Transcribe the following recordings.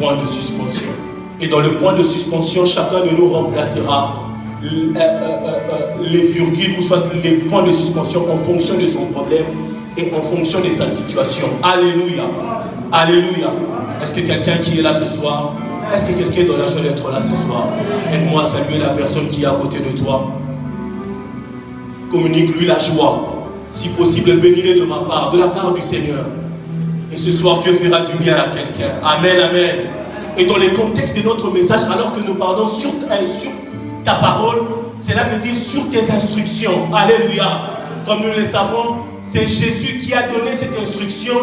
point de suspension. Et dans le point de suspension, chacun de nous remplacera les virgules ou soit les points de suspension en fonction de son problème et en fonction de sa situation. Alléluia. Alléluia. Est-ce que quelqu'un qui est là ce soir, est-ce que quelqu'un dans la joie d'être là ce soir? Aide-moi à saluer la personne qui est à côté de toi. Communique-lui la joie. Si possible, bénis-le de ma part, de la part du Seigneur. Et ce soir, Dieu fera du bien à quelqu'un. Amen, amen. Et dans les contextes de notre message, alors que nous parlons sur ta parole, cela veut dire sur tes instructions. Alléluia. Comme nous le savons, c'est Jésus qui a donné cette instruction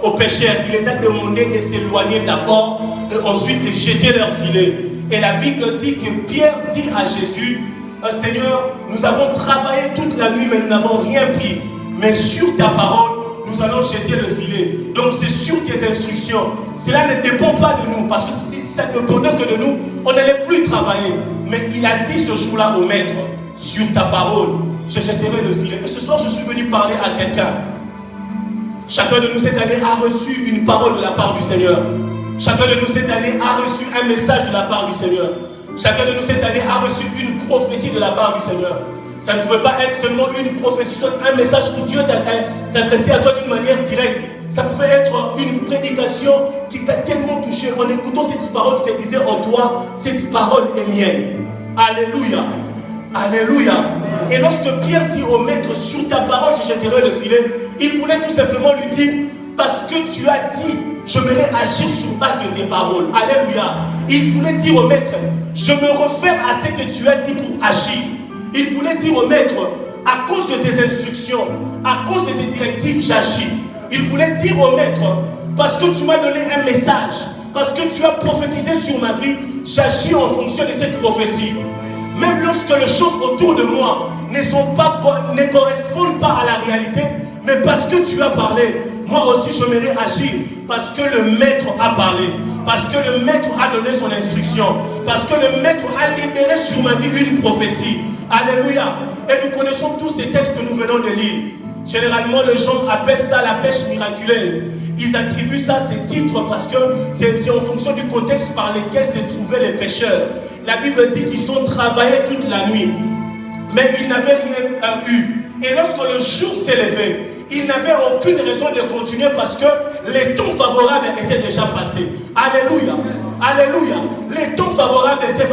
aux pécheurs. Il les a demandé de s'éloigner d'abord et ensuite de jeter leur filet. Et la Bible dit que Pierre dit à Jésus, Seigneur, nous avons travaillé toute la nuit, mais nous n'avons rien pris. Mais sur ta parole, nous allons jeter le filet. Donc c'est sur tes instructions. Cela ne dépend pas de nous, parce que si ça dépendait que de nous, on n'allait plus travailler. Mais il a dit ce jour-là au maître, sur ta parole, je jetterai le filet. Et ce soir, je suis venu parler à quelqu'un. Chacun de nous cette année a reçu une parole de la part du Seigneur. Chacun de nous cette année a reçu un message de la part du Seigneur. Chacun de nous cette année a reçu une prophétie de la part du Seigneur. Ça ne pouvait pas être seulement une prophétie, soit un message que Dieu t'a s'adressé à toi d'une manière directe. Ça pouvait être une prédication qui t'a tellement touché. En écoutant cette parole, tu te disais en toi, cette parole est mienne. Alléluia. Alléluia. Et lorsque Pierre dit au maître, sur ta parole, je jetterai le filet, il voulait tout simplement lui dire, parce que tu as dit, je vais agir sur base de tes paroles. Alléluia. Il voulait dire au maître, je me réfère à ce que tu as dit pour agir. Il voulait dire au maître, à cause de tes instructions, à cause de tes directives, j'agis. Il voulait dire au maître, parce que tu m'as donné un message, parce que tu as prophétisé sur ma vie, j'agis en fonction de cette prophétie. Même lorsque les choses autour de moi ne correspondent pas à la réalité, mais parce que tu as parlé, moi aussi je m'aimerais agir, parce que le maître a parlé, parce que le maître a donné son instruction, parce que le maître a libéré sur ma vie une prophétie. Alléluia. Et nous connaissons tous ces textes que nous venons de lire. Généralement, les gens appellent ça la pêche miraculeuse. Ils attribuent ça ces titres parce que c'est en fonction du contexte par lequel se trouvaient les pêcheurs. La Bible dit qu'ils ont travaillé toute la nuit, mais ils n'avaient rien eu. Et lorsque le jour s'est levé, ils n'avaient aucune raison de continuer parce que les temps favorables étaient déjà passés. Alléluia. Alléluia. Les temps favorables étaient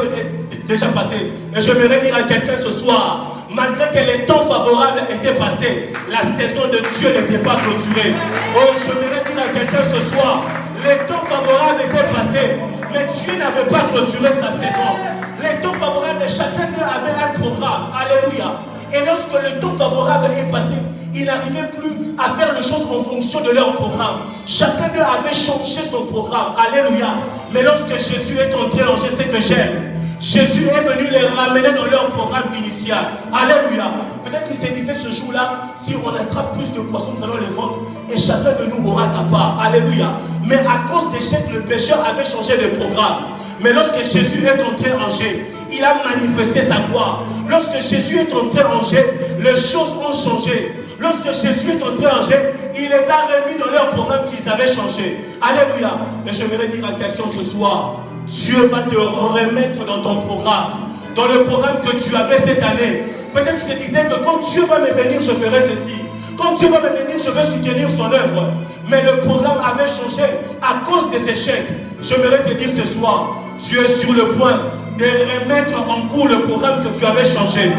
déjà passés. Et je voudrais dire à quelqu'un ce soir, malgré que les temps favorables étaient passés, la saison de Dieu n'était pas clôturée. Oh, je voudrais dire à quelqu'un ce soir, les temps favorables étaient passés, mais Dieu n'avait pas clôturé sa saison. Les temps favorables, chacun d'eux avait un programme. Alléluia. Et lorsque le temps favorable est passé, ils n'arrivaient plus à faire les choses en fonction de leur programme. Chacun d'eux avait changé son programme. Alléluia. Mais lorsque Jésus est entré en jeu, c'est que j'aime. Jésus est venu les ramener dans leur programme initial. Alléluia. Peut-être qu'il se disait ce jour-là, si on attrape plus de poissons, nous allons les vendre et chacun de nous aura sa part. Alléluia. Mais à cause des chèques, le pécheur avait changé de programme. Mais lorsque Jésus est entré en jeu, il a manifesté sa gloire. Lorsque Jésus est entré en jeu, les choses ont changé. Lorsque Jésus est entré en jeu, il les a remis dans leur programme qu'ils avaient changé. Alléluia. Et je voudrais dire à quelqu'un ce soir, Dieu va te remettre dans ton programme, dans le programme que tu avais cette année. Peut-être tu te disais que quand Dieu va me bénir, je ferai ceci. Quand Dieu va me bénir, je vais soutenir son œuvre. Mais le programme avait changé à cause des échecs. Je voudrais te dire ce soir, tu es sur le point de remettre en cours le programme que tu avais changé.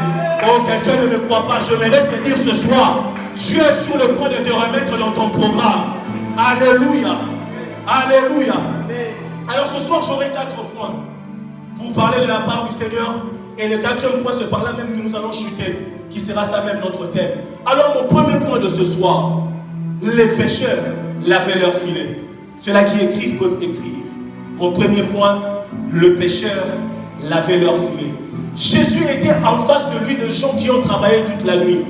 Oh, quelqu'un ne me croit pas, je voudrais te dire ce soir, tu es sur le point de te remettre dans ton programme. Alléluia. Alléluia. Alors ce soir, j'aurai 4 points pour parler de la part du Seigneur. Et le 4e point, c'est par là même que nous allons chuter, qui sera ça même notre thème. Alors mon premier point de ce soir, les pécheurs lavaient leur filet. Ceux-là qui écrivent peuvent écrire. Mon premier point, le pécheur lavait leur filet. Jésus était en face de lui de gens qui ont travaillé toute la nuit.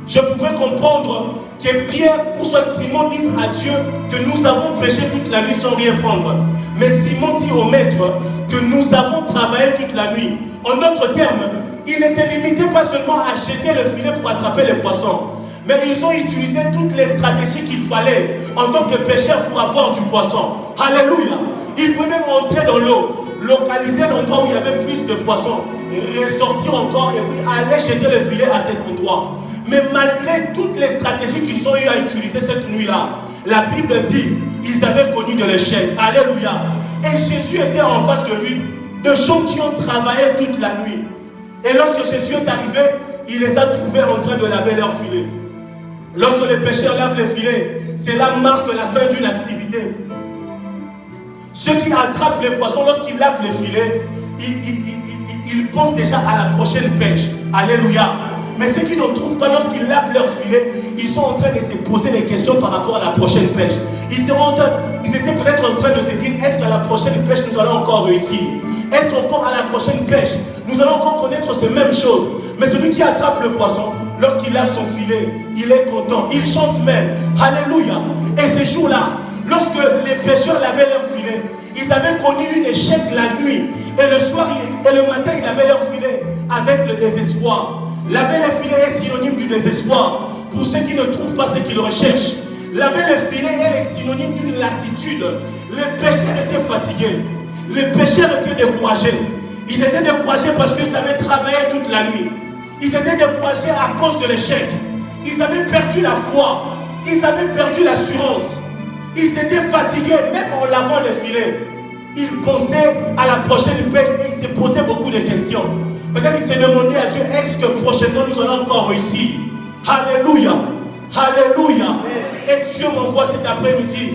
Je pouvais comprendre que Pierre ou soit Simon disent à Dieu que nous avons péché toute la nuit sans rien prendre. Mais Simon dit au maître que nous avons travaillé toute la nuit. En d'autres termes, il ne se limitait pas seulement à jeter le filet pour attraper les poissons, Mais ils ont utilisé toutes les stratégies qu'il fallait en tant que pêcheurs pour avoir du poisson. Alléluia. Ils pouvaient même entrer dans l'eau, localiser l'endroit où il y avait plus de poissons, ressortir encore et puis aller jeter le filet à cet endroit. Mais malgré toutes les stratégies qu'ils ont eu à utiliser cette nuit-là, la Bible dit ils avaient connu de l'échec. Alléluia. Et Jésus était en face de lui, de gens qui ont travaillé toute la nuit. Et lorsque Jésus est arrivé, il les a trouvés en train de laver leurs filets. Lorsque les pêcheurs lavent les filets, cela marque la fin d'une activité. Ceux qui attrapent les poissons, lorsqu'ils lavent les filets, ils pensent déjà à la prochaine pêche. Alléluia. Mais ceux qui ne trouvent pas, lorsqu'ils lavent leurs filets, ils sont en train de se poser des questions par rapport à la prochaine pêche. Ils étaient peut-être en train de se dire, est-ce qu'à la prochaine pêche, nous allons encore réussir? Est-ce qu'encore à la prochaine pêche, nous allons encore connaître ces mêmes choses? Mais celui qui attrape le poisson, lorsqu'il lave son filet, il est content, il chante même. Alléluia. Et ces jours-là, lorsque les pêcheurs lavaient leur filet, ils avaient connu un échec la nuit. Et le soir et le matin, ils lavaient leur filet avec le désespoir. Laver les filets est synonyme du désespoir pour ceux qui ne trouvent pas ce qu'ils recherchent. Laver les filets est synonyme d'une lassitude. Les pêcheurs étaient fatigués. Les pêcheurs étaient découragés. Ils étaient découragés parce qu'ils avaient travaillé toute la nuit. Ils étaient découragés à cause de l'échec. Ils avaient perdu la foi. Ils avaient perdu l'assurance. Ils étaient fatigués même en lavant les filets. Ils pensaient à la prochaine pêche et ils se posaient beaucoup de questions. Peut-être ils se demandaient à Dieu, est-ce que prochainement nous allons encore réussir? Alléluia. Alléluia. Et Dieu m'envoie cet après-midi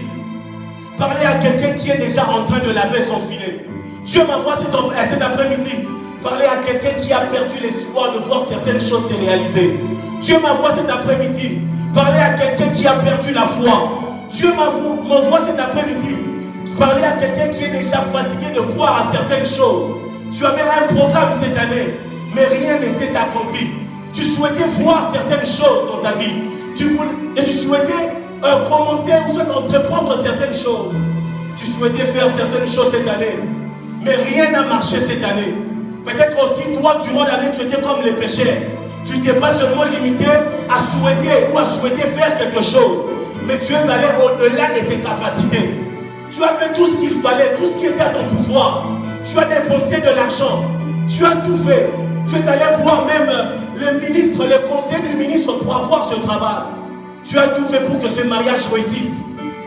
parler à quelqu'un qui est déjà en train de laver son filet. Dieu m'envoie cet après-midi parler à quelqu'un qui a perdu l'espoir de voir certaines choses se réaliser. Dieu m'envoie cet après-midi parler à quelqu'un qui a perdu la foi. Dieu m'envoie cet après-midi parler à quelqu'un qui est déjà fatigué de croire à certaines choses. Tu avais un programme cette année, mais rien ne s'est accompli. Tu souhaitais voir certaines choses dans ta vie. Tu souhaitais commencer ou entreprendre certaines choses. Tu souhaitais faire certaines choses cette année, mais rien n'a marché cette année. Peut-être aussi toi, durant l'année, tu étais comme les pécheurs. Tu n'étais pas seulement limité à souhaiter faire quelque chose, mais tu es allé au-delà de tes capacités. Tu as fait tout ce qu'il fallait, tout ce qui était à ton pouvoir. Tu as dépensé de l'argent. Tu as tout fait. Tu es allé voir même le ministre, le conseil du ministre pour avoir ce travail. Tu as tout fait pour que ce mariage réussisse.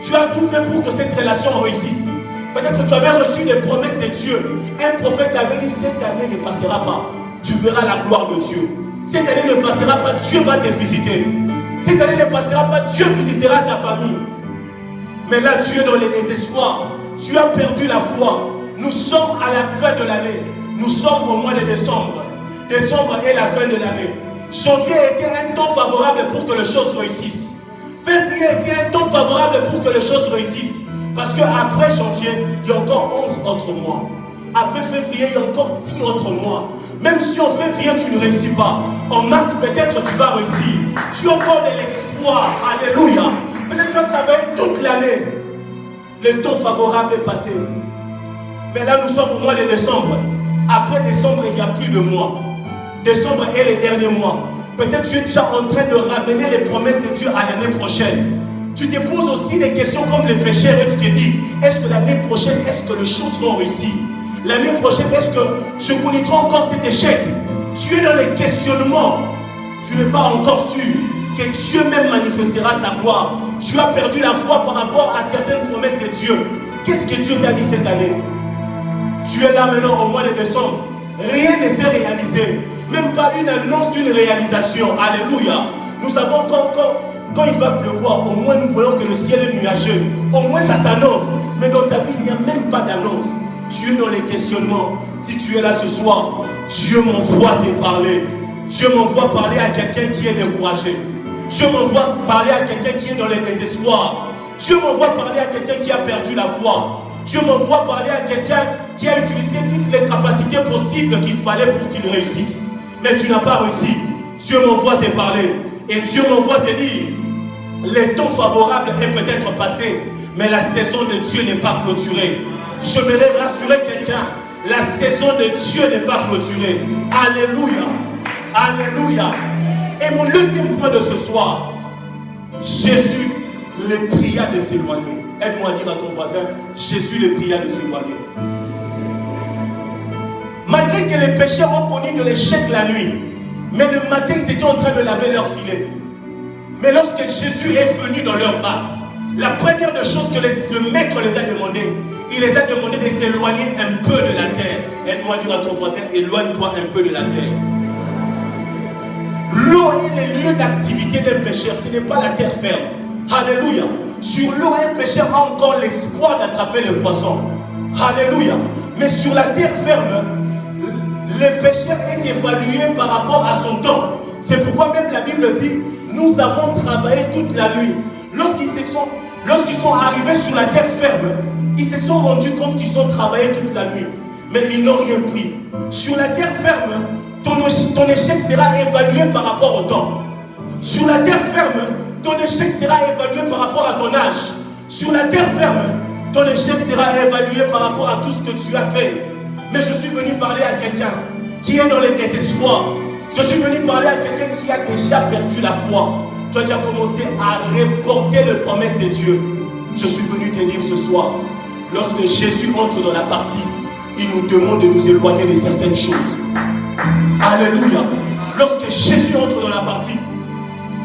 Tu as tout fait pour que cette relation réussisse. Peut-être que tu avais reçu des promesses de Dieu. Un prophète t'avait dit, cette année ne passera pas. Tu verras la gloire de Dieu. Cette année ne passera pas, Dieu va te visiter. Cette année ne passera pas, Dieu visitera ta famille. Mais là, tu es dans le désespoir. Tu as perdu la foi. Nous sommes à la fin de l'année. Nous sommes au mois de décembre. Décembre est la fin de l'année. Janvier était un temps favorable pour que les choses réussissent. Février était un temps favorable pour que les choses réussissent. Parce qu'après janvier, il y a encore 11 autres mois. Après février, il y a encore 10 autres mois. Même si en février, tu ne réussis pas, en mars, peut-être tu vas réussir. Tu as encore de l'espoir. Alléluia. Peut-être tu as travaillé toute l'année. Le temps favorable est passé. Mais là, nous sommes au mois de décembre. Après décembre, il n'y a plus de mois. Décembre est le dernier mois. Peut-être tu es déjà en train de ramener les promesses de Dieu à l'année prochaine. Tu te poses aussi des questions comme les pécheurs et tu te dis, est-ce que l'année prochaine, est-ce que les choses vont réussir? L'année prochaine, est-ce que je connaîtrai encore cet échec? Tu es dans les questionnements. Tu n'es pas encore sûr que Dieu même manifestera sa gloire. Tu as perdu la foi par rapport à certaines promesses de Dieu. Qu'est-ce que Dieu t'a dit cette année? Tu es là maintenant au mois de décembre. Rien ne s'est réalisé. Même pas une annonce d'une réalisation. Alléluia. Nous savons quand il va pleuvoir, au moins nous voyons que le ciel est nuageux. Au moins ça s'annonce. Mais dans ta vie, il n'y a même pas d'annonce. Tu es dans les questionnements. Si tu es là ce soir, Dieu m'envoie te parler. Dieu m'envoie parler à quelqu'un qui est découragé. Dieu m'envoie parler à quelqu'un qui est dans le désespoir. Dieu m'envoie parler à quelqu'un qui a perdu la foi. Dieu m'envoie parler à quelqu'un qui a utilisé toutes les capacités possibles qu'il fallait pour qu'il réussisse. Mais tu n'as pas réussi. Dieu m'envoie te parler. Et Dieu m'envoie te dire, le temps favorable est peut-être passé, mais la saison de Dieu n'est pas clôturée. Je voudrais rassurer quelqu'un, la saison de Dieu n'est pas clôturée. Alléluia. Alléluia. Et mon deuxième point de ce soir, Jésus les pria de s'éloigner. Aide-moi à dire à ton voisin, Jésus les pria de s'éloigner. Malgré que les pécheurs ont connu de l'échec la nuit, mais le matin ils étaient en train de laver leur filet. Mais lorsque Jésus est venu dans leur barque, la première des choses que le maître les a demandé, il les a demandé de s'éloigner un peu de la terre. Aide-moi à dire à ton voisin, éloigne-toi un peu de la terre. L'eau est le lieu d'activité d'un pécheur, ce n'est pas la terre ferme. Alléluia. Sur l'eau, un pécheur a encore l'espoir d'attraper le poisson. Alléluia. Mais sur la terre ferme, le pécheur est évalué par rapport à son temps. C'est pourquoi même la Bible dit, nous avons travaillé toute la nuit. Lorsqu'ils sont arrivés sur la terre ferme, ils se sont rendus compte qu'ils ont travaillé toute la nuit. Mais ils n'ont rien pris. Sur la terre ferme, ton échec sera évalué par rapport au temps. Sur la terre ferme, ton échec sera évalué par rapport à ton âge. Sur la terre ferme, ton échec sera évalué par rapport à tout ce que tu as fait. Mais je suis venu parler à quelqu'un qui est dans le désespoir. Je suis venu parler à quelqu'un qui a déjà perdu la foi. Tu as déjà commencé à reporter les promesses de Dieu. Je suis venu te dire ce soir, lorsque Jésus entre dans la partie, il nous demande de nous éloigner de certaines choses. Alléluia. Lorsque Jésus entre dans la partie,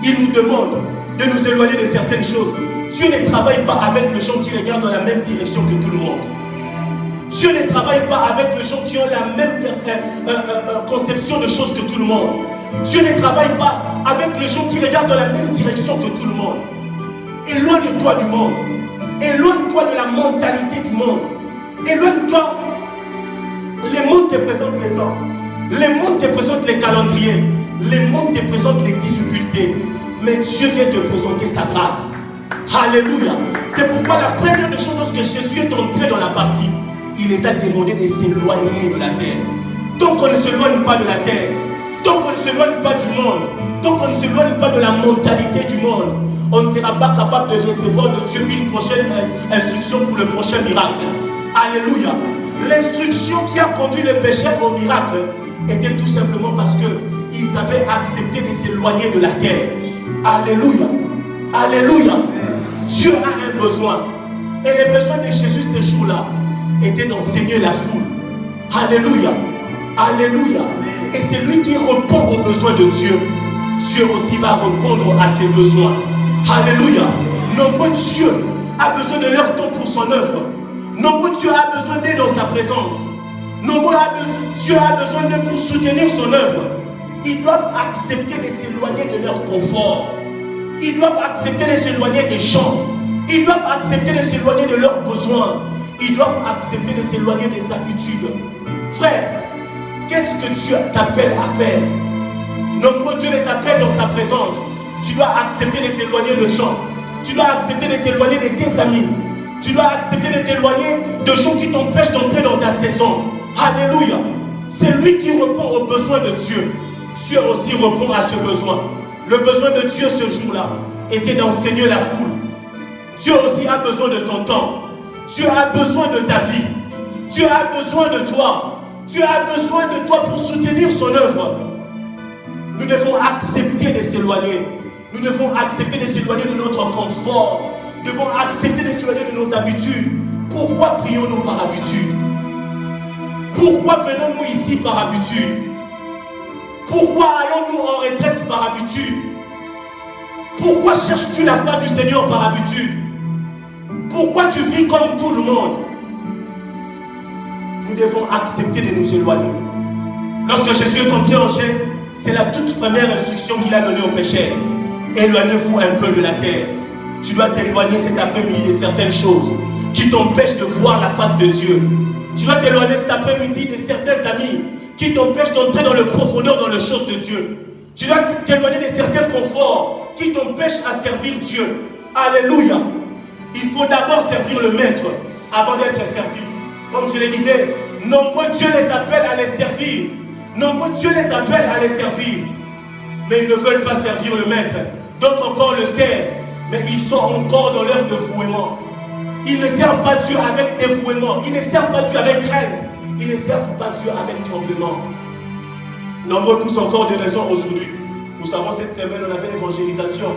il nous demande de nous éloigner de certaines choses. Dieu ne travaille pas avec les gens qui regardent dans la même direction que tout le monde. Dieu ne travaille pas avec les gens qui ont la même conception de choses que tout le monde. Dieu ne travaille pas avec les gens qui regardent dans la même direction que tout le monde. Éloigne-toi du monde. Éloigne-toi de la mentalité du monde. Éloigne-toi. Le monde te présente les temps. Le monde te présente les calendriers. Le monde te présente les difficultés. Mais Dieu vient te présenter sa grâce. Alléluia. C'est pourquoi la première des choses, lorsque Jésus est entré dans la partie, il les a demandé de s'éloigner de la terre. Donc on ne s'éloigne pas de la terre. Donc on ne s'éloigne pas du monde. Donc on ne s'éloigne pas de la mentalité du monde. On ne sera pas capable de recevoir de Dieu une prochaine instruction pour le prochain miracle. Alléluia. L'instruction qui a conduit les pécheurs au miracle était tout simplement parce qu'ils avaient accepté de s'éloigner de la terre. Alléluia. Alléluia. Dieu a un besoin. Et le besoin de Jésus ce jour-là était d'enseigner la foule. Alléluia. Alléluia. Et c'est lui qui répond aux besoins de Dieu. Dieu aussi va répondre à ses besoins. Alléluia. Nombreux Dieu a besoin de leur temps pour son œuvre. Nombreux Dieu a besoin d'eux dans sa présence. Nombreux Dieu a besoin d'eux pour soutenir son œuvre. Ils doivent accepter de s'éloigner de leur confort. Ils doivent accepter de s'éloigner des gens. Ils doivent accepter de s'éloigner de leurs besoins. Ils doivent accepter de s'éloigner des habitudes. Frère, qu'est-ce que Dieu t'appelle à faire? Nombreux Dieu les appelle dans sa présence. Tu dois accepter de t'éloigner de gens. Tu dois accepter de t'éloigner de tes amis. Tu dois accepter de t'éloigner de gens qui t'empêchent d'entrer dans ta saison. Alléluia. C'est lui qui répond aux besoins de Dieu. Dieu aussi répond à ce besoin. Le besoin de Dieu ce jour-là était d'enseigner la foule. Dieu aussi a besoin de ton temps. Dieu a besoin de ta vie. Dieu a besoin de toi. Dieu a besoin de toi pour soutenir son œuvre. Nous devons accepter de s'éloigner. Nous devons accepter de s'éloigner de notre confort. Nous devons accepter de s'éloigner de nos habitudes. Pourquoi prions-nous par habitude? Pourquoi venons-nous ici par habitude? Pourquoi allons-nous en retraite par habitude? Pourquoi cherches-tu la face du Seigneur par habitude? Pourquoi tu vis comme tout le monde? Nous devons accepter de nous éloigner. Lorsque Jésus est entré en Gênes, c'est la toute première instruction qu'il a donnée aux pécheurs. Éloignez-vous un peu de la terre. Tu dois t'éloigner cet après-midi de certaines choses qui t'empêchent de voir la face de Dieu. Tu dois t'éloigner cet après-midi de certains amis qui t'empêchent d'entrer dans le profondeur, dans les choses de Dieu. Tu dois t'éloigner de certains conforts qui t'empêchent à servir Dieu. Alléluia. Il faut d'abord servir le Maître avant d'être servi. Comme je le disais, nombreux Dieu les appelle à les servir. Nombreux Dieu les appelle à les servir. Mais ils ne veulent pas servir le Maître. D'autres encore le servent. Mais ils sont encore dans leur dévouement. Ils ne servent pas Dieu avec dévouement. Ils ne servent pas Dieu avec crainte. Ils ne servent pas Dieu avec tremblement. Nombreux poussent encore des raisons aujourd'hui. Nous savons cette semaine, on avait évangélisation.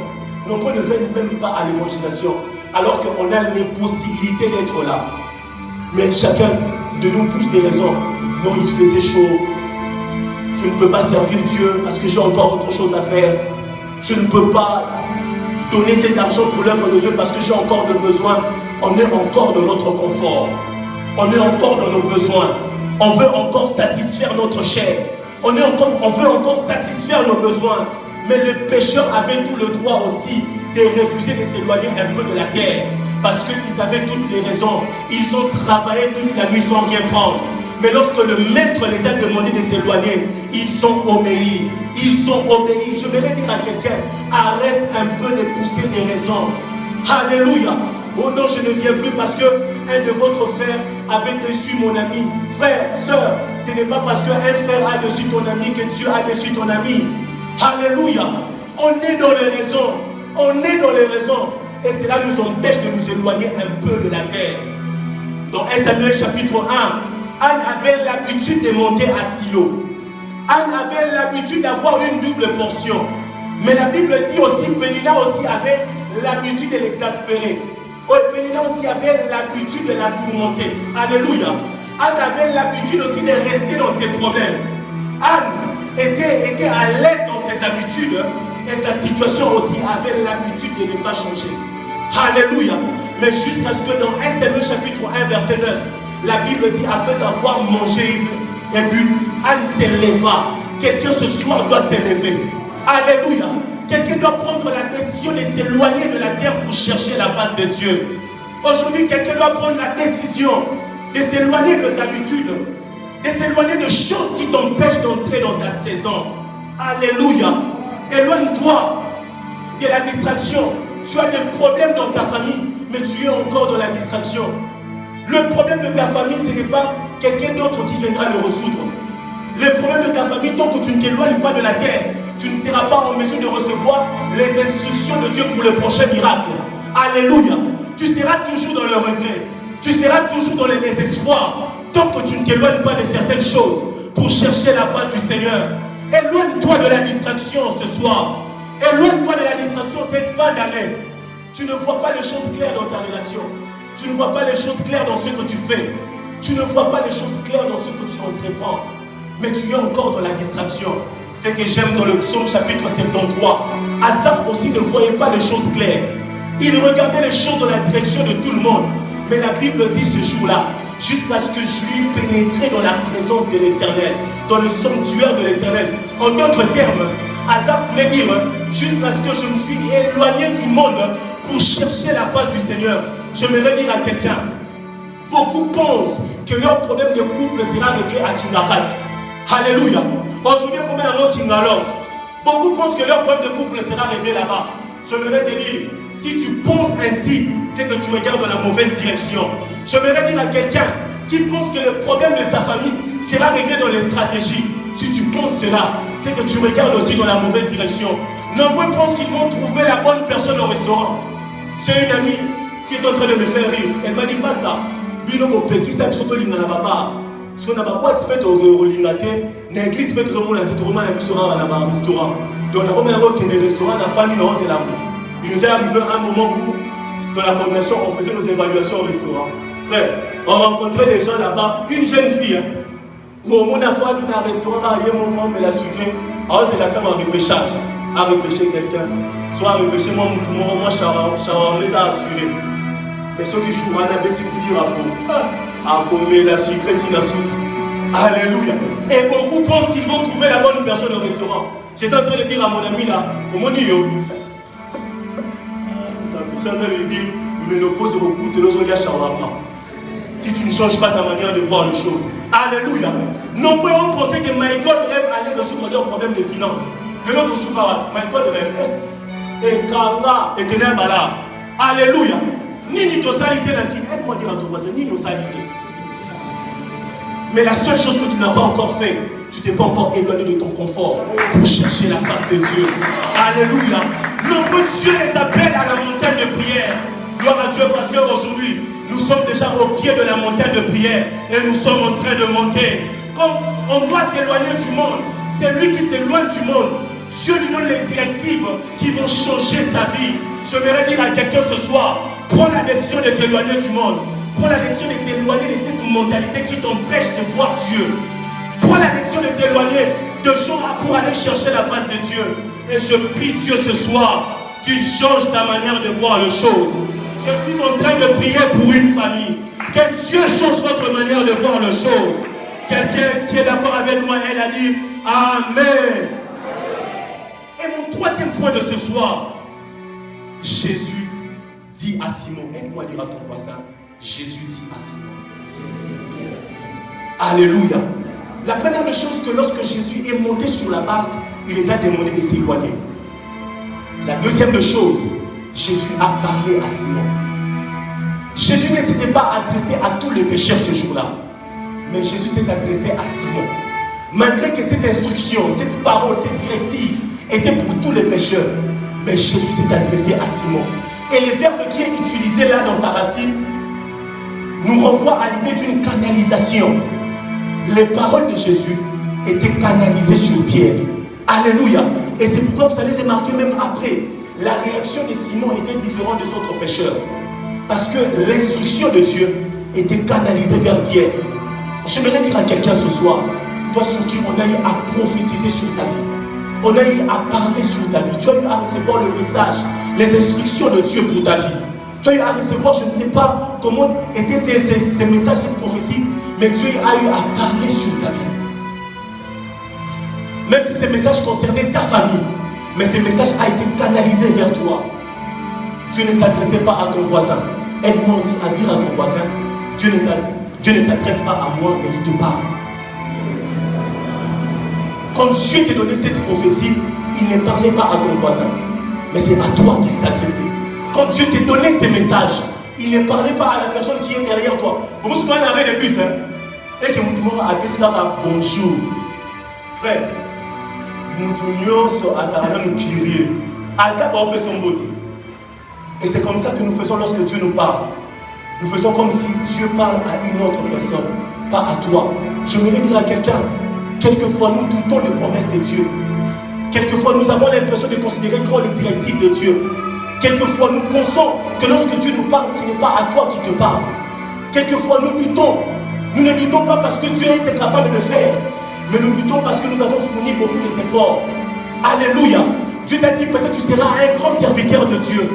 Nombreux ne viennent même pas à l'évangélisation, alors qu'on a les possibilités d'être là. Mais chacun de nous pousse des raisons. Non, il faisait chaud. Je ne peux pas servir Dieu parce que j'ai encore autre chose à faire. Je ne peux pas donner cet argent pour l'œuvre de Dieu parce que j'ai encore de besoins. On est encore dans notre confort. On est encore dans nos besoins. On veut encore satisfaire notre chair. On veut encore satisfaire nos besoins. Mais les pécheurs avaient tout le droit aussi de refuser de s'éloigner un peu de la terre. Parce qu'ils avaient toutes les raisons. Ils ont travaillé toute la nuit sans rien prendre. Mais lorsque le maître les a demandé de s'éloigner, ils ont obéi. Ils ont obéi. Je voudrais dire à quelqu'un, arrête un peu de pousser des raisons. Alléluia. Oh non, je ne viens plus parce que un de votre frères avait déçu mon ami. Frère, soeur, ce n'est pas parce qu'un frère a déçu ton ami que Dieu a déçu ton ami. Alléluia. On est dans les raisons. On est dans les raisons. Et cela nous empêche de nous éloigner un peu de la terre. Dans 1 Samuel chapitre 1, Anne avait l'habitude de monter à Silo. Anne avait l'habitude d'avoir une double portion. Mais la Bible dit aussi, Pénina aussi avait l'habitude de l'exaspérer. Oh, Pénina aussi avait l'habitude de la tourmenter. Alléluia. Anne avait l'habitude aussi de rester dans ses problèmes. Anne était à l'aise dans ses habitudes et sa situation aussi avait l'habitude de ne pas changer. Alléluia. Mais jusqu'à ce que dans 1 Samuel chapitre 1 verset 9, la Bible dit après avoir mangé et bu, Anne s'éleva. Quelqu'un ce soir doit s'élever. Alléluia. Quelqu'un doit prendre la décision de s'éloigner de la terre pour chercher la face de Dieu. Aujourd'hui, quelqu'un doit prendre la décision de s'éloigner de ses habitudes, de s'éloigner de choses qui t'empêchent d'entrer dans ta saison. Alléluia. Éloigne-toi de la distraction. Tu as des problèmes dans ta famille, mais tu es encore dans la distraction. Le problème de ta famille, ce n'est pas quelqu'un d'autre qui viendra le résoudre. Le problème de ta famille, tant que tu ne t'éloignes pas de la terre, tu ne seras pas en mesure de recevoir les instructions de Dieu pour le prochain miracle. Alléluia. Tu seras toujours dans le regret. Tu seras toujours dans le désespoir. Tant que tu ne t'éloignes pas de certaines choses pour chercher la face du Seigneur. Éloigne-toi de la distraction ce soir. Éloigne-toi de la distraction cette fin d'année. Tu ne vois pas les choses claires dans ta relation. Tu ne vois pas les choses claires dans ce que tu fais. Tu ne vois pas les choses claires dans ce que tu entreprends. Mais tu es encore dans la distraction. Ce que j'aime dans le psaume chapitre 73. Asaph aussi ne voyait pas les choses claires. Il regardait les choses dans la direction de tout le monde. Mais la Bible dit ce jour-là, jusqu'à ce que je lui pénétré dans la présence de l'Éternel, dans le sanctuaire de l'Éternel. En d'autres termes, Asaph voulait dire, jusqu'à ce que je me suis éloigné du monde pour chercher la face du Seigneur. Je voudrais dire à quelqu'un, beaucoup pensent que leur problème de couple sera réglé à Kingakat. Alléluia. Aujourd'hui, combien de gens Kingalov? Beaucoup pensent que leur problème de couple sera réglé là-bas. Je voudrais te dire, si tu penses ainsi, c'est que tu regardes dans la mauvaise direction. Je voudrais dire à quelqu'un qui pense que le problème de sa famille sera réglé dans les stratégies. Si tu penses cela, c'est que tu regardes aussi dans la mauvaise direction. Nombreux pensent qu'ils vont trouver la bonne personne au restaurant. J'ai une amie qui est en train de me faire rire. Elle m'a dit, Pasta, Bino Mopé, qui s'appelle surtout l'Inga Nababa. Parce qu'on n'a pas quoi de se faire au Lingate, l'église fait vraiment la tête au Romain, un restaurant. Donc, on a remis un restaurant, la famille, non, c'est là. Il nous est arrivé un moment où, dans la coordination, on faisait nos évaluations au restaurant. Frère, on rencontrait des gens là-bas, une jeune fille. Bon, mon affaire qui est dans un restaurant, il y a un moment, mais la sucrée. Alors, c'est la table en repêchage. À repêcher quelqu'un. Soit à repêcher moi, je les a assurés. Mais ceux qui jouent, on a des petits coups de rafo. À comer la sucrée, la soupe. Alléluia. Et beaucoup pensent qu'ils vont trouver la bonne personne au restaurant. J'étais en train de dire à mon ami là, au monio. Je suis en train de lui dire, ménopause beaucoup, tu dois shawarma. Si tu ne changes pas ta manière de voir les choses. Alléluia. Nombreux ont pensé que Michael rêve aller résoudre leurs problèmes de finances. Mais l'autre soukara, Michael rêve. Et Kanga, et Tenebala. Alléluia. Ni nos salités n'a dit, aide-moi dire à ton voisin, ni nos salités. Mais la seule chose que tu n'as pas encore fait, tu t'es pas encore éloigné de ton confort pour chercher la face de Dieu. Alléluia. Nombreux Dieu les appelle à la montagne de prière. Gloire à Dieu parce qu'aujourd'hui, nous sommes déjà au pied de la montagne de prière et nous sommes en train de monter. Comme on doit s'éloigner du monde, c'est lui qui s'éloigne du monde. Dieu lui donne les directives qui vont changer sa vie. Je voudrais dire à quelqu'un ce soir, prends la décision de t'éloigner du monde. Prends la décision de t'éloigner de cette mentalité qui t'empêche de voir Dieu. Prends la décision de t'éloigner de gens pour aller chercher la face de Dieu. Et je prie Dieu ce soir qu'il change ta manière de voir les choses. Je suis en train de prier pour une famille. Que Dieu change votre manière de voir les choses. Quelqu'un qui est d'accord avec moi, elle a dit Amen. Et mon troisième point de ce soir, Jésus dit à Simon, aide-moi à dire à ton voisin, Jésus dit à Simon. Alléluia. La première des choses, que lorsque Jésus est monté sur la barque, il les a demandé de s'éloigner. La deuxième des choses, Jésus a parlé à Simon. Jésus ne s'était pas adressé à tous les pécheurs ce jour-là, mais Jésus s'est adressé à Simon. Malgré que cette instruction, cette parole, cette directive était pour tous les pécheurs, mais Jésus s'est adressé à Simon. Et le verbe qui est utilisé là dans sa racine nous renvoie à l'idée d'une canalisation. Les paroles de Jésus étaient canalisées sur Pierre. Alléluia. Et c'est pourquoi vous allez remarquer même après, la réaction de Simon était différente des autres pécheurs. Parce que l'instruction de Dieu était canalisée vers Pierre. J'aimerais dire à quelqu'un ce soir, toi sur qui on a eu à prophétiser sur ta vie, on a eu à parler sur ta vie, tu as eu à recevoir le message, les instructions de Dieu pour ta vie. Tu as eu à recevoir, je ne sais pas comment étaient ces messages, cette prophétie, mais Dieu a eu à parler sur ta vie. Même si ces messages concernaient ta famille, mais ces messages a été canalisé vers toi. Dieu ne s'adressait pas à ton voisin. Aide-moi aussi à dire à ton voisin, Dieu ne s'adresse pas à moi, mais il te parle. Quand Dieu t'a donné cette prophétie, il ne parlait pas à ton voisin, mais c'est à toi qu'il s'adressait. Quand Dieu t'a donné ces messages, il ne parlait pas à la personne qui est derrière toi. Vous vous souvenez d'un arrêt de bus, et que tout le monde a appelé ça bonjour. Frère, nous tous à sa nous crier. À ta part, son beauté. Et c'est comme ça que nous faisons lorsque Dieu nous parle. Nous faisons comme si Dieu parle à une autre personne, pas à toi. Je voudrais dire à quelqu'un, quelquefois nous doutons des promesses de Dieu. Quelquefois nous avons l'impression de considérer comme les directives de Dieu. Quelquefois nous pensons que lorsque Dieu nous parle, ce n'est pas à toi qui te parle. Quelquefois nous doutons. Nous ne doutons pas parce que Dieu était capable de le faire, mais nous doutons parce que nous avons fourni beaucoup d'efforts. Alléluia. Dieu t'a dit peut-être tu seras un grand serviteur de Dieu.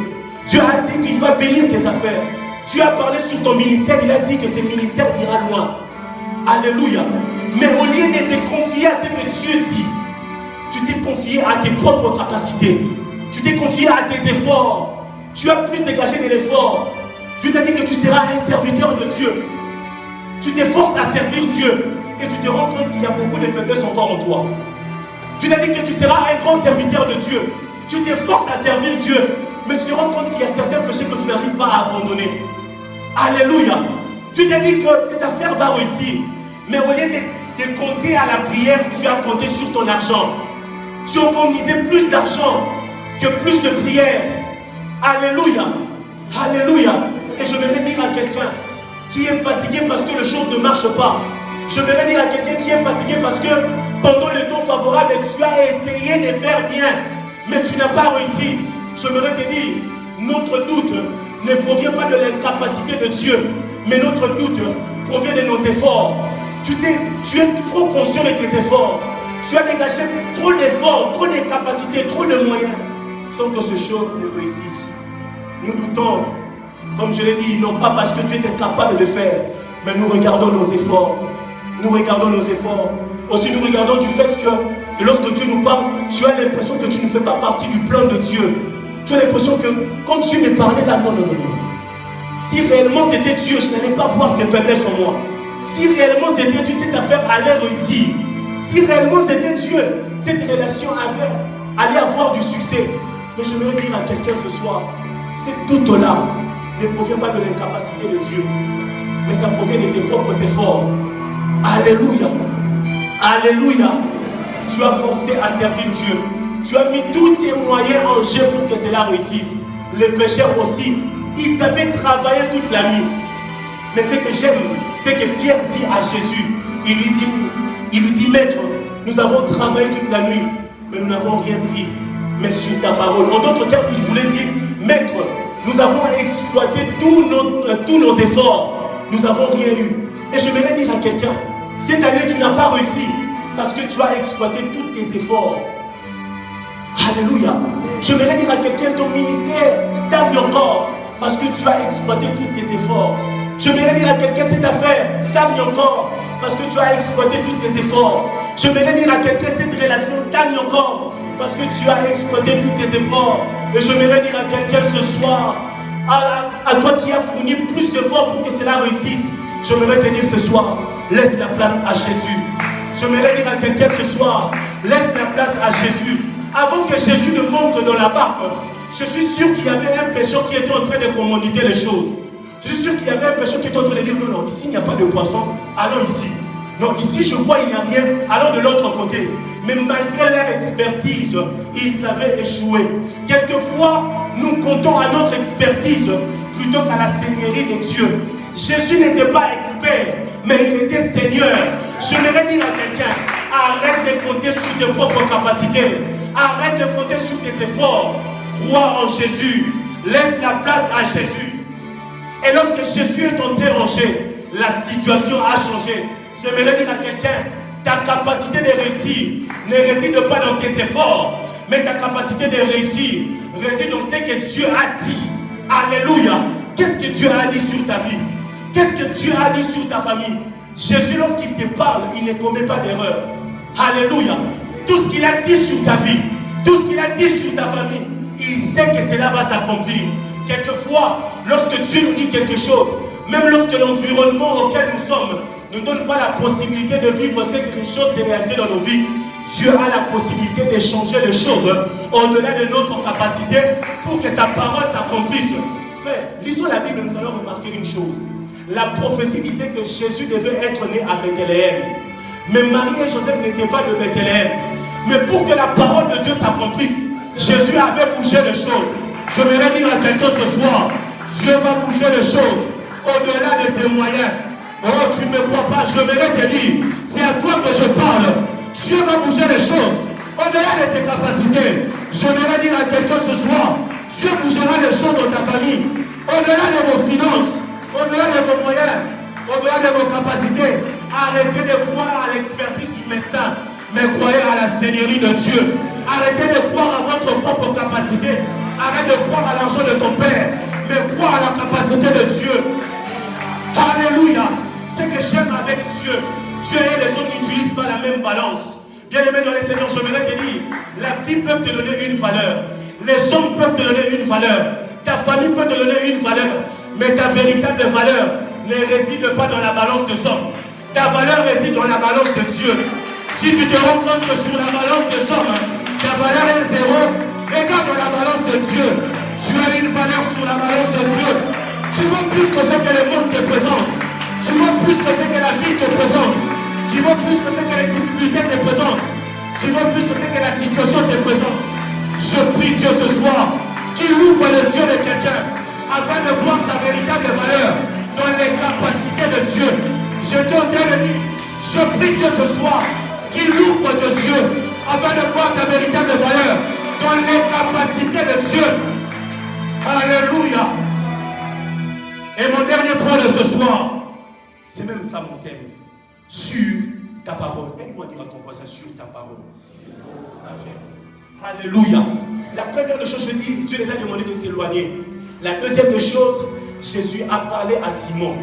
Dieu a dit qu'il va bénir tes affaires. Dieu a parlé sur ton ministère, il a dit que ce ministère ira loin. Alléluia. Mais au lieu de te confier à ce que Dieu dit, tu t'es confié à tes propres capacités. Tu t'es confié à tes efforts. Tu as plus dégagé de l'effort. Dieu t'a dit que tu seras un serviteur de Dieu. Tu t'efforces à servir Dieu et tu te rends compte qu'il y a beaucoup de faiblesses encore en toi. Tu t'as dit que tu seras un grand serviteur de Dieu. Tu t'efforces à servir Dieu, mais tu te rends compte qu'il y a certains péchés que tu n'arrives pas à abandonner. Alléluia. Tu t'es dit que cette affaire va réussir, mais au lieu de compter à la prière, tu as compté sur ton argent. Tu as encore misé plus d'argent que plus de prière. Alléluia. Alléluia. Et je vais dire à quelqu'un qui est fatigué parce que les choses ne marchent pas. Je vais dire à quelqu'un qui est fatigué parce que pendant le temps favorable, tu as essayé de faire bien, mais tu n'as pas réussi. Je voudrais te dire, notre doute ne provient pas de l'incapacité de Dieu, mais notre doute provient de nos efforts. Tu es trop conscient de tes efforts. Tu as dégagé trop d'efforts, trop de capacités, trop de moyens, sans que ces choses ne réussissent. Nous doutons, comme je l'ai dit, non pas parce que tu étais capable de faire, mais nous regardons nos efforts. Nous regardons nos efforts. Aussi nous regardons du fait que lorsque Dieu nous parle, tu as l'impression que tu ne fais pas partie du plan de Dieu. Tu as l'impression que quand Dieu me parlait là, non. Si réellement c'était Dieu, je n'allais pas voir ses faiblesses en moi. Si réellement c'était Dieu, cette affaire allait réussir. Si réellement c'était Dieu, cette relation allait avoir du succès. Mais je voudrais dire à quelqu'un ce soir, ce doute-là ne provient pas de l'incapacité de Dieu, mais ça provient de tes propres efforts. Alléluia. Alléluia. Tu as forcé à servir Dieu. Tu as mis tous tes moyens en jeu pour que cela réussisse. Les pécheurs aussi, ils avaient travaillé toute la nuit. Mais ce que j'aime, c'est que Pierre dit à Jésus, il lui dit, Maître, nous avons travaillé toute la nuit mais nous n'avons rien pris, mais sur ta parole. En d'autres termes, il voulait dire, Maître, nous avons exploité tous nos efforts, nous n'avons rien eu. Et je voudrais dire à quelqu'un, cette année tu n'as pas réussi parce que tu as exploité tous tes efforts. Alléluia. Je voudrais dire à quelqu'un, ton ministère stagne encore parce que tu as exploité tous tes efforts. Je voudrais dire à quelqu'un, cette affaire stagne encore parce que tu as exploité tous tes efforts. Je voudrais dire à quelqu'un, cette relation stagne encore parce que tu as exploité tous tes efforts. Et je voudrais dire à quelqu'un ce soir, à toi qui as fourni plus d'efforts pour que cela réussisse, je voudrais te dire ce soir, laisse la place à Jésus. Je voudrais dire à quelqu'un ce soir, laisse la place à Jésus. Avant que Jésus ne monte dans la barque, je suis sûr qu'il y avait un pécheur qui était en train de commanditer les choses. Je suis sûr qu'il y avait un pécheur qui était en train de dire, non, non, ici il n'y a pas de poisson, allons ici. Non, ici je vois il n'y a rien, allons de l'autre côté. Mais malgré leur expertise, ils avaient échoué. Quelquefois, nous comptons à notre expertise plutôt qu'à la seigneurie de Dieu. Jésus n'était pas expert, mais il était Seigneur. Je voudrais dire à quelqu'un, arrête de compter sur tes propres capacités. Arrête de compter sur tes efforts. Crois en Jésus. Laisse la place à Jésus. Et lorsque Jésus est entré en jeu, la situation a changé. Je voudrais dire à quelqu'un, ta capacité de réussir ne réside pas dans tes efforts, mais ta capacité de réussir réside dans ce que Dieu a dit. Alléluia. Qu'est-ce que Dieu a dit sur ta vie? Qu'est-ce que Dieu a dit sur ta famille? Jésus, lorsqu'il te parle, il ne commet pas d'erreur. Alléluia. Tout ce qu'il a dit sur ta vie, tout ce qu'il a dit sur ta famille, il sait que cela va s'accomplir. Quelquefois, lorsque Dieu nous dit quelque chose, même lorsque l'environnement auquel nous sommes ne donne pas la possibilité de vivre ces choses se réaliser dans nos vies, Dieu a la possibilité de changer les choses au-delà de notre capacité pour que sa parole s'accomplisse. Frère, lisons la Bible, nous allons remarquer une chose. La prophétie disait que Jésus devait être né à Bethléem. Mais Marie et Joseph n'étaient pas de Bethléem. Mais pour que la parole de Dieu s'accomplisse, Jésus avait bougé les choses. Je voudrais dire à quelqu'un ce soir, Dieu va bouger les choses au-delà de tes moyens. Oh, tu ne me crois pas, je voudrais te dire, c'est à toi que je parle. Dieu va bouger les choses au-delà de tes capacités. Je voudrais dire à quelqu'un ce soir, Dieu bougera les choses dans ta famille, au-delà de vos finances, au-delà de vos moyens, au-delà de vos capacités. Arrêtez de croire à l'expertise du médecin, mais croyez à la seigneurie de Dieu. Arrêtez de croire à votre propre capacité. Arrête de croire à l'argent de ton père, mais crois à la capacité de Dieu. Alléluia. Ce que j'aime avec Dieu, Dieu et les autres n'utilisent pas la même balance. Bien aimé dans les Seigneurs, je voudrais te dire, la vie peut te donner une valeur. Les hommes peuvent te donner une valeur. Ta famille peut te donner une valeur. Mais ta véritable valeur ne réside pas dans la balance des hommes. Ta valeur réside dans la balance de Dieu. Si tu te rends compte que sur la balance des hommes, ta valeur est zéro, regarde dans la balance de Dieu. Tu as une valeur sur la balance de Dieu. Tu veux plus que ce que le monde te présente. Tu veux plus que ce que la vie te présente. Tu veux plus que ce que les difficultés te présentent. Tu veux plus que ce que la situation te présente. Je prie Dieu ce soir qu'il ouvre les yeux de quelqu'un afin de voir sa véritable valeur dans les capacités de Dieu. Je t'ai en train de dire, je prie Dieu ce soir qu'il ouvre tes yeux afin de voir ta véritable valeur dans les capacités de Dieu. Alléluia. Et mon dernier point de ce soir, c'est même ça mon thème. Sur ta parole. Aide-moi à dire à ton voisin, sur ta parole. Ça j'aime. Alléluia. La première des choses, je dis, Dieu les a demandé de s'éloigner. La deuxième des choses, Jésus a parlé à Simon.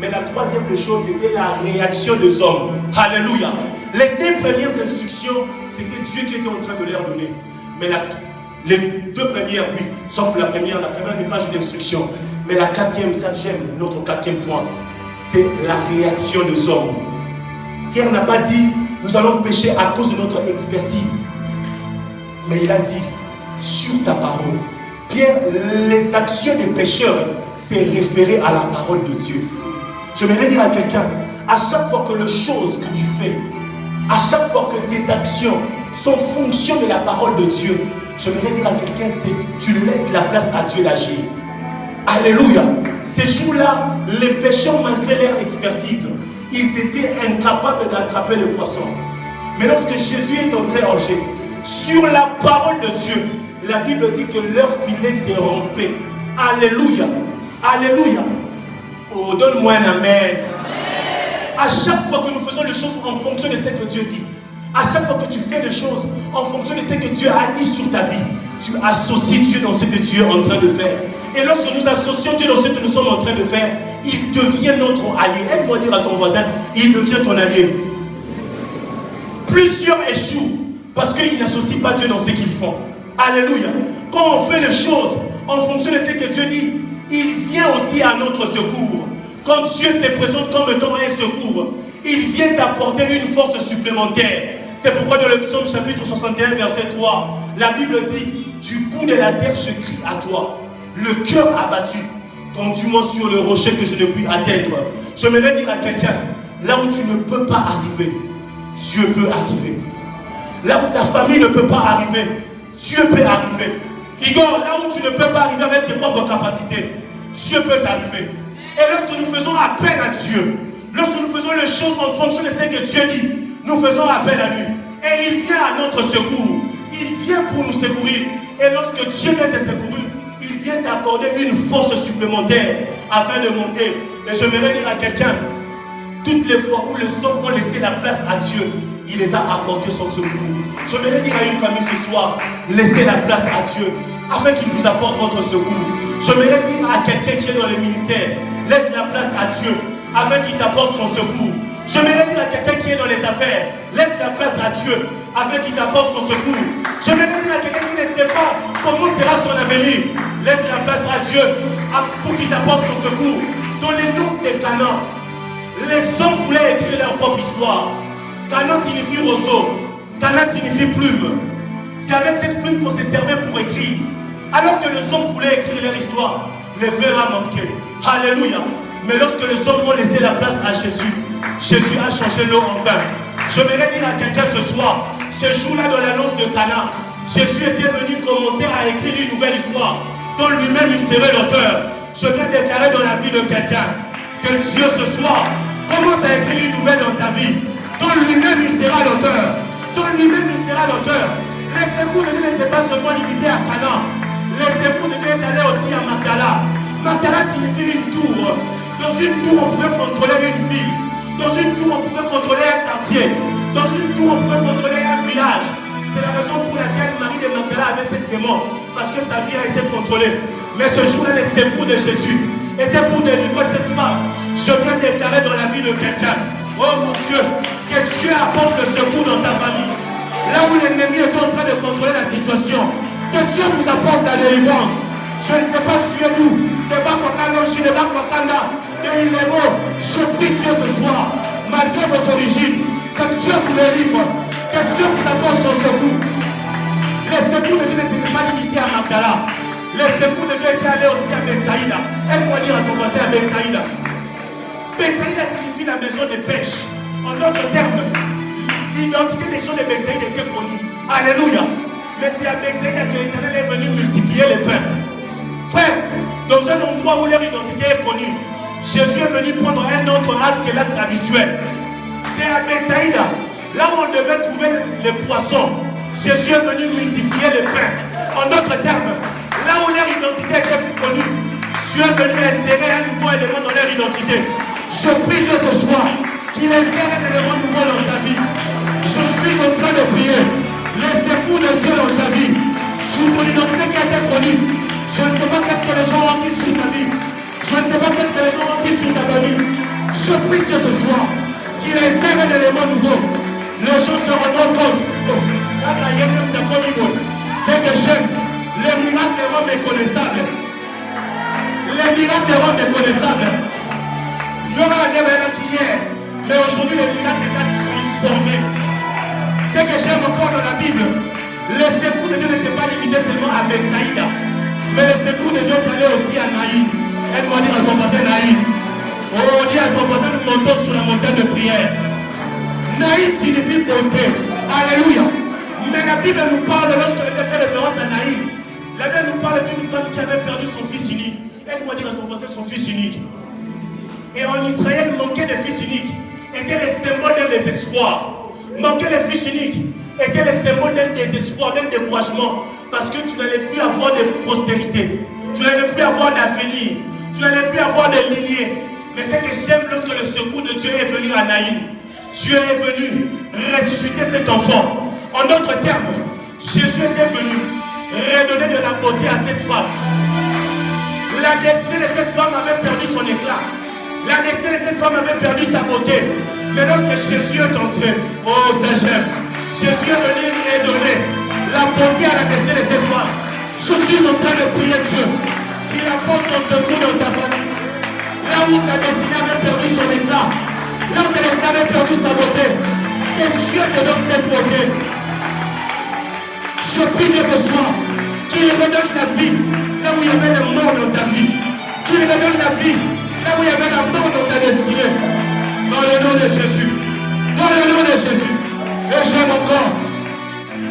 Mais la troisième des choses, c'était la réaction des hommes. Alléluia. Les deux premières instructions, c'était Dieu qui était en train de leur donner. Mais les deux premières, oui, sauf la première n'est pas une instruction. Mais la quatrième, ça j'aime, notre quatrième point, c'est la réaction des hommes. Pierre n'a pas dit, nous allons pécher à cause de notre expertise. Mais il a dit, sur ta parole. Pierre, les actions des pécheurs, c'est référé à la parole de Dieu. Je voudrais dire à quelqu'un, à chaque fois que les choses que tu fais, à chaque fois que tes actions sont fonction de la parole de Dieu, je voudrais dire à quelqu'un, c'est tu laisses la place à Dieu d'agir. Alléluia. Ces jours-là, les pécheurs, malgré leur expertise, ils étaient incapables d'attraper le poisson. Mais lorsque Jésus est entré en jeu, sur la parole de Dieu. La Bible dit que leur filet s'est rompu. Alléluia. Alléluia. Oh, donne-moi un amen. À chaque fois que nous faisons les choses en fonction de ce que Dieu dit, à chaque fois que tu fais les choses en fonction de ce que Dieu a dit sur ta vie, tu associes Dieu dans ce que tu es en train de faire. Et lorsque nous associons Dieu dans ce que nous sommes en train de faire, il devient notre allié. Aide-moi à dire à ton voisin, il devient ton allié. Plusieurs échouent parce qu'ils n'associent pas Dieu dans ce qu'ils font. Alléluia. Quand on fait les choses en fonction de ce que Dieu dit, il vient aussi à notre secours. Quand Dieu se présente comme étant un secours, il vient d'apporter une force supplémentaire. C'est pourquoi dans le psaume chapitre 61 verset 3, la Bible dit: du bout de la terre je crie à toi, le cœur abattu, conduis-moi sur le rocher que je ne puis atteindre. J'aimerais dire à quelqu'un, là où tu ne peux pas arriver, Dieu peut arriver. Là où ta famille ne peut pas arriver, Dieu peut arriver. Igor, là où tu ne peux pas arriver avec tes propres capacités, Dieu peut t'arriver. Et lorsque nous faisons appel à Dieu, lorsque nous faisons les choses en fonction de ce que Dieu dit, nous faisons appel à lui. Et il vient à notre secours. Il vient pour nous secourir. Et lorsque Dieu vient te secourir, il vient t'accorder une force supplémentaire afin de monter. Et je voudrais dire à quelqu'un, toutes les fois où les hommes ont laissé la place à Dieu, il les a apportés son secours. Je voudrais dire à une famille ce soir, laissez la place à Dieu afin qu'il vous apporte votre secours. Je voudrais dire à quelqu'un qui est dans le ministère, laisse la place à Dieu afin qu'il t'apporte son secours. Je voudrais dire à quelqu'un qui est dans les affaires, laisse la place à Dieu afin qu'il t'apporte son secours. Je voudrais dire à quelqu'un qui ne sait pas comment sera son avenir, laisse la place à Dieu pour qu'il t'apporte son secours. Dans les noces de Canaan, les hommes voulaient écrire leur propre histoire. Canaan signifie roseau, Canaan signifie plume. C'est avec cette plume qu'on se servait pour écrire. Alors que les hommes voulaient écrire leur histoire, les vers a manqué. Alléluia. Mais lorsque les hommes ont laissé la place à Jésus, Jésus a changé l'eau en vin. Je voudrais dire à quelqu'un ce soir, ce jour-là dans l'annonce de Cana, Jésus était venu commencer à écrire une nouvelle histoire dont lui-même il serait l'auteur. Je viens déclarer dans la vie de quelqu'un que Dieu ce soir commence à écrire une nouvelle dans ta vie dont lui-même il sera l'auteur. Dont lui-même il sera l'auteur. Les secours de Dieu ne sont pas seulement limités à Cana. Les secours de Dieu est allé aussi à Magdala. Magdala signifie une tour. Dans une tour, on pouvait contrôler une ville. Dans une tour, on pouvait contrôler un quartier. Dans une tour, on pouvait contrôler un village. C'est la raison pour laquelle Marie de Magdala avait cette démon. Parce que sa vie a été contrôlée. Mais ce jour-là, les secours de Jésus étaient pour délivrer cette femme. Je viens déclarer dans la vie de quelqu'un, oh mon Dieu, que Dieu apporte le secours dans ta famille. Là où l'ennemi est en train de contrôler la situation, que Dieu vous apporte la délivrance. Je ne sais pas si tu es d'où, de Bakokanda, de Bakokanda, de Ilemo. Je prie Dieu ce soir, malgré vos origines, que Dieu vous délivre, que Dieu vous apporte son secours. Les secours de Dieu ne s'étaient pas limités à Magdala. Les secours de Dieu étaient allés aussi à Bethsaïda. Aide-moi dire à ton voisin à Bethsaïda. Bethsaïda signifie la maison de pêche. En d'autres termes, l'identité des gens de Bethsaïda était connue. Alléluia. Mais c'est à Bethsaïda que l'Éternel est venu multiplier les pains. Frère, dans un endroit où leur identité est connue, Jésus est venu prendre un autre race que l'acte habituel. C'est à Bethsaïda, là où on devait trouver les poissons, Jésus est venu multiplier les pains. En d'autres termes, là où leur identité était plus connue, Dieu est venu insérer un nouveau élément dans leur identité. Je prie Dieu ce soir qu'il insère un élément nouveau dans ta vie. Je suis en train de prier. Les secours de Dieu dans ta vie, sur ton identité qui a été connue. Je ne sais pas qu'est-ce que les gens ont dit sur ta vie. Je ne sais pas qu'est-ce que les gens ont dit sur ta famille. Je prie Dieu ce soir qu'il insère un élément nouveau. Les gens se rendront compte. C'est que j'aime. Les miracles seront méconnaissables. Les miracles seront méconnaissables. Il y aura un événement hier, mais aujourd'hui les miracles sont transformés. Ce que j'aime encore dans la Bible, les secours de Dieu ne sont pas limités seulement à Bethsaïda, mais les secours de Dieu sont allés aussi à Naïm. Aide-moi dire à ton voisin Naïm. Oh, dis à ton voisin, nous montons sur la montagne de prière. Naïm signifie bonté. Alléluia. Mais la Bible nous parle, lorsqu'elle fait référence à Naïm, la Bible nous parle d'une femme qui avait perdu son fils unique. Aide-moi dire à ton voisin son fils unique. Et en Israël, manquer de fils unique était le symbole d'un désespoir. Manquer de fils unique était le symbole d'un désespoir, d'un découragement, parce que tu n'allais plus avoir de postérité, tu n'allais plus avoir d'avenir, tu n'allais plus avoir de lignée. Mais c'est que j'aime lorsque le secours de Dieu est venu à Naïm. Dieu est venu ressusciter cet enfant. En d'autres termes, Jésus était venu redonner de la beauté à cette femme. La destinée de cette femme avait perdu son éclat. La destinée de cette femme avait perdu sa beauté. Mais lorsque Jésus est entré, oh ça j'aime, Jésus est venu redonner la beauté à la destinée de cette femme. Je suis en train de prier Dieu qu'il apporte son secours dans ta famille. Là où ta destinée avait perdu son éclat, là où ta destinée avait perdu sa beauté, que Dieu te donne cette beauté. Je prie de ce soir qu'il redonne la vie là où il y avait la mort dans ta vie. Qu'il redonne la vie là où il y avait la mort dans ta destinée. Dans le nom de Jésus. Dans le nom de Jésus. Et j'aime encore.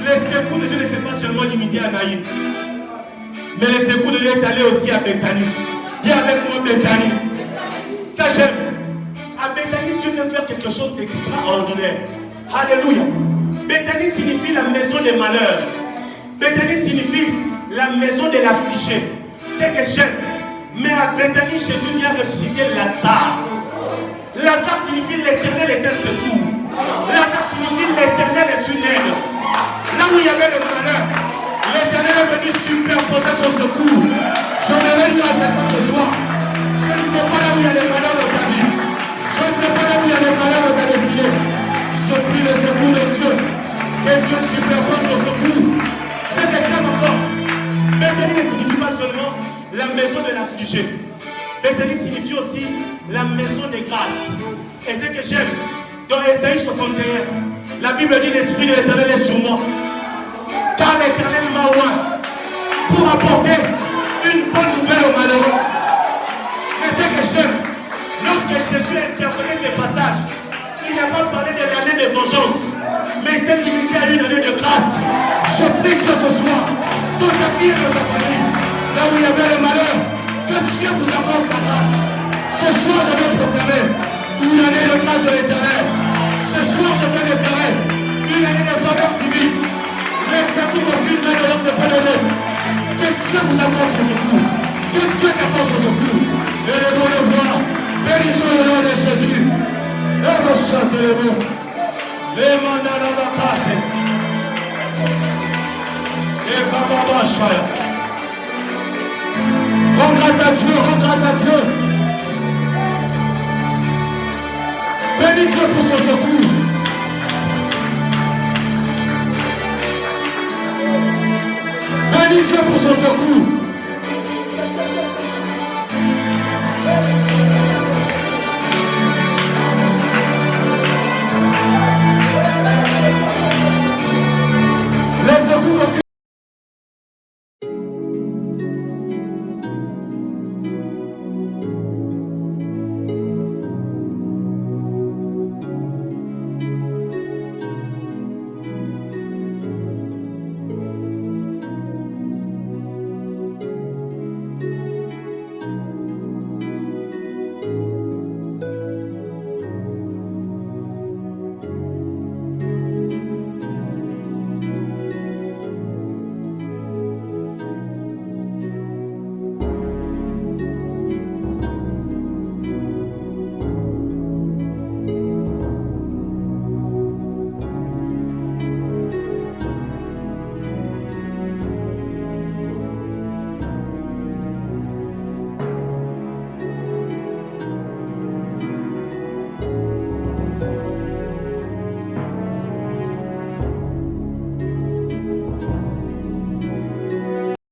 Le secours de Dieu ne s'est pas seulement limité à Naïm. Mais le secours de Dieu est allé aussi à Bethanie. Dis avec moi Bethanie. Ça j'aime. À Bethanie, Dieu vient faire quelque chose d'extraordinaire. Alléluia. Bethanie signifie la maison des malheurs. Bethanie signifie la maison de l'affligé. C'est que j'aime. Mais à Bethanie, Jésus vient ressusciter Lazare. Lazare signifie l'éternel est un secours. Lazare signifie l'éternel est une aide. Là où il y avait le malheur, l'éternel est venu superposer son secours. Je vais dire à quelqu'un ce soir, je ne sais pas là où il y a les malheurs dans ta vie. Je ne sais pas là où il y a les malheurs dans ta destinée. Je prie le secours de Dieu. Que Dieu superpose son secours. C'est que j'aime encore. Bethanie ne signifie pas seulement la maison de l'affligé. Bethanie signifie aussi la maison des grâces. Et c'est que j'aime. Dans Ésaïe 61, la Bible dit l'Esprit de l'Éternel est sur moi. Car l'Éternel m'a oint pour apporter une bonne nouvelle aux malheureux. Mais c'est que j'aime. Lorsque Jésus a interprété ces passages, il n'a pas parlé de l'année de vengeance, mais il s'est limité à une année de grâce. Je prie ce soir, dans ta vie et dans ta famille, là où il y avait le malheur, que Dieu vous accorde sa grâce. Ce soir, je vais proclamer une année de grâce de l'Éternel. Ce soir, je vais déclarer une année de faveur divine. Laissez-vous qu'aucune main de l'homme ne peut donner. Que Dieu vous accorde son secours. Que Dieu t'accorde son secours. Et les bons le voir. Bénissons le nom de Jésus. Et vous chantez les mots. Les mandats dans la casse. Et Kababa Shaya. Rends grâce à Dieu, rends grâce à Dieu. Bénis Dieu pour son secours. Bénis Dieu pour son secours.